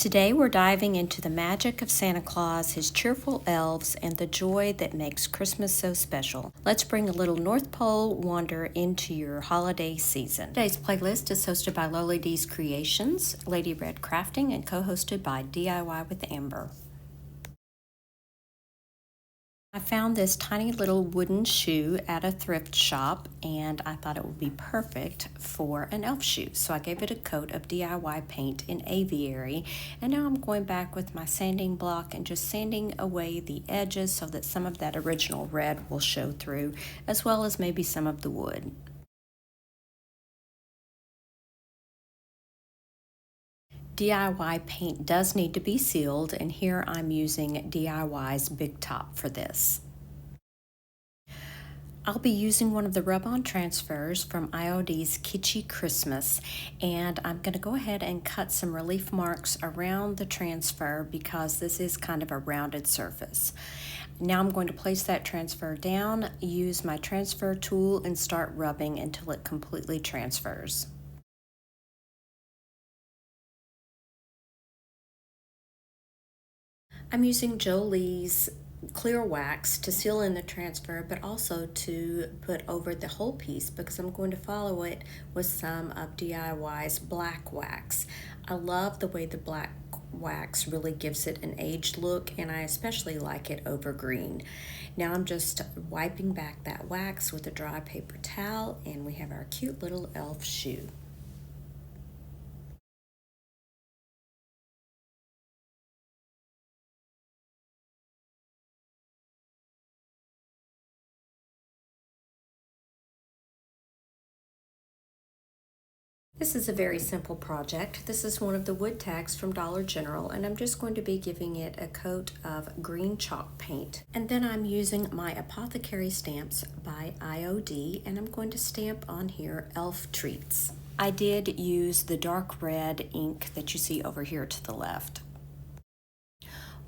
Today we're diving into the magic of Santa Claus, his cheerful elves, and the joy that makes Christmas so special. Let's bring a little North Pole wonder into your holiday season. Today's playlist is hosted by lolidscreations, Lady Red Crafting, and co-hosted by DIY with Amber. I found this tiny little wooden shoe at a thrift shop and I thought it would be perfect for an elf shoe. So I gave it a coat of DIY paint in aviary, and now I'm going back with my sanding block and just sanding away the edges so that some of that original red will show through, as well as maybe some of the wood. DIY paint does need to be sealed, and here I'm using DIY's Big Top for this. I'll be using one of the rub-on transfers from IOD's Kitschy Christmas, and I'm going to go ahead and cut some relief marks around the transfer because this is kind of a rounded surface. Now I'm going to place that transfer down, use my transfer tool, and start rubbing until it completely transfers. I'm using Jolie's clear wax to seal in the transfer, but also to put over the whole piece because I'm going to follow it with some of DIY's black wax. I love the way the black wax really gives it an aged look, and I especially like it over green. Now I'm just wiping back that wax with a dry paper towel, and we have our cute little elf shoe. This is a very simple project. This is one of the wood tags from Dollar General, and I'm just going to be giving it a coat of green chalk paint. And then I'm using my Apothecary Stamps by IOD, and I'm going to stamp on here Elf Treats. I did use the dark red ink that you see over here to the left.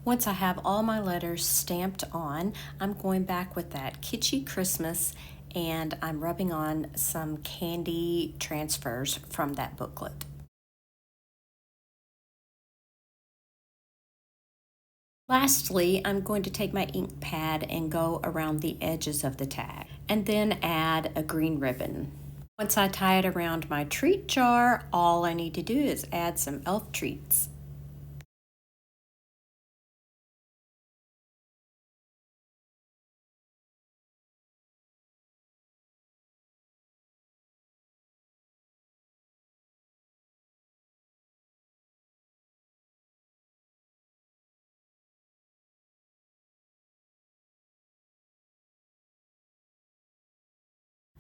Once I have all my letters stamped on, I'm going back with that Kitschy Christmas, and I'm rubbing on some candy transfers from that booklet. Lastly, I'm going to take my ink pad and go around the edges of the tag, and then add a green ribbon. Once I tie it around my treat jar, all I need to do is add some elf treats.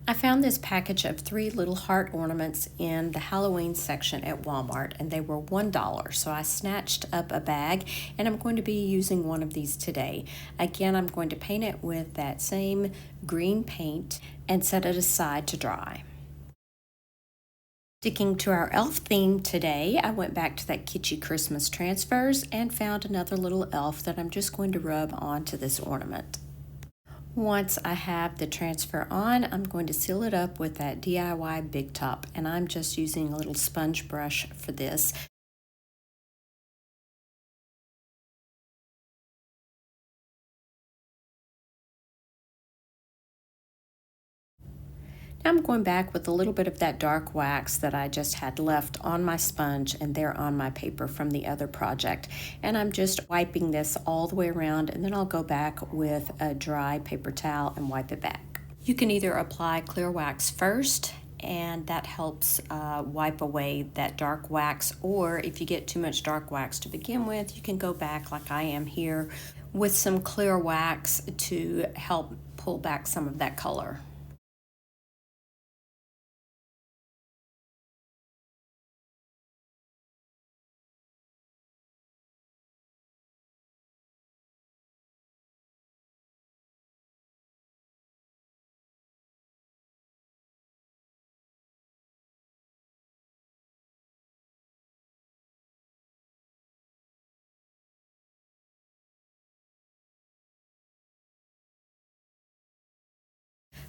I found this package of 3 little heart ornaments in the Halloween section at Walmart, and they were $1. So I snatched up a bag, and I'm going to be using one of these today. Again, I'm going to paint it with that same green paint and set it aside to dry. Sticking to our elf theme today, I went back to that Kitschy Christmas transfers and found another little elf that I'm just going to rub onto this ornament. Once I have the transfer on, I'm going to seal it up with that DIY Big Top, and I'm just using a little sponge brush for this. Now I'm going back with a little bit of that dark wax that I just had left on my sponge and there on my paper from the other project. And I'm just wiping this all the way around, and then I'll go back with a dry paper towel and wipe it back. You can either apply clear wax first, and that helps wipe away that dark wax, or if you get too much dark wax to begin with, you can go back like I am here with some clear wax to help pull back some of that color.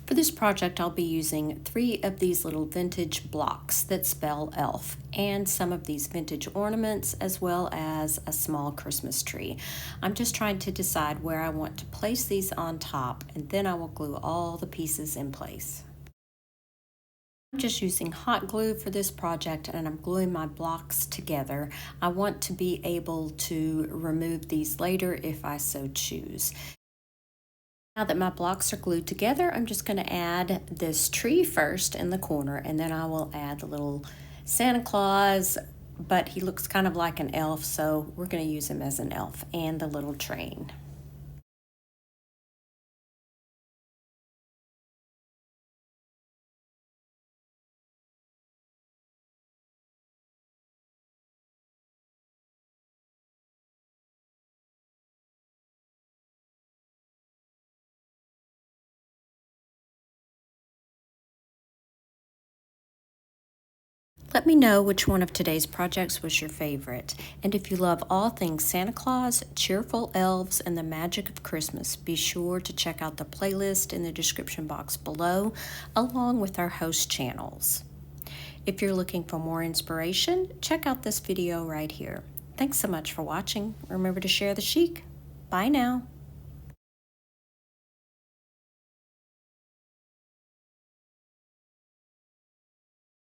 For this project, I'll be using 3 of these little vintage blocks that spell elf and some of these vintage ornaments as well as a small Christmas tree. I'm just trying to decide where I want to place these on top, and then I will glue all the pieces in place. I'm just using hot glue for this project, and I'm gluing my blocks together. I want to be able to remove these later if I so choose. Now that my blocks are glued together, I'm just going to add this tree first in the corner, and then I will add the little Santa Claus, but he looks kind of like an elf, so we're going to use him as an elf, and the little train. Let me know which one of today's projects was your favorite. And if you love all things Santa Claus, cheerful elves, and the magic of Christmas, be sure to check out the playlist in the description box below, along with our host channels. If you're looking for more inspiration, check out this video right here. Thanks so much for watching. Remember to share the chic. Bye now.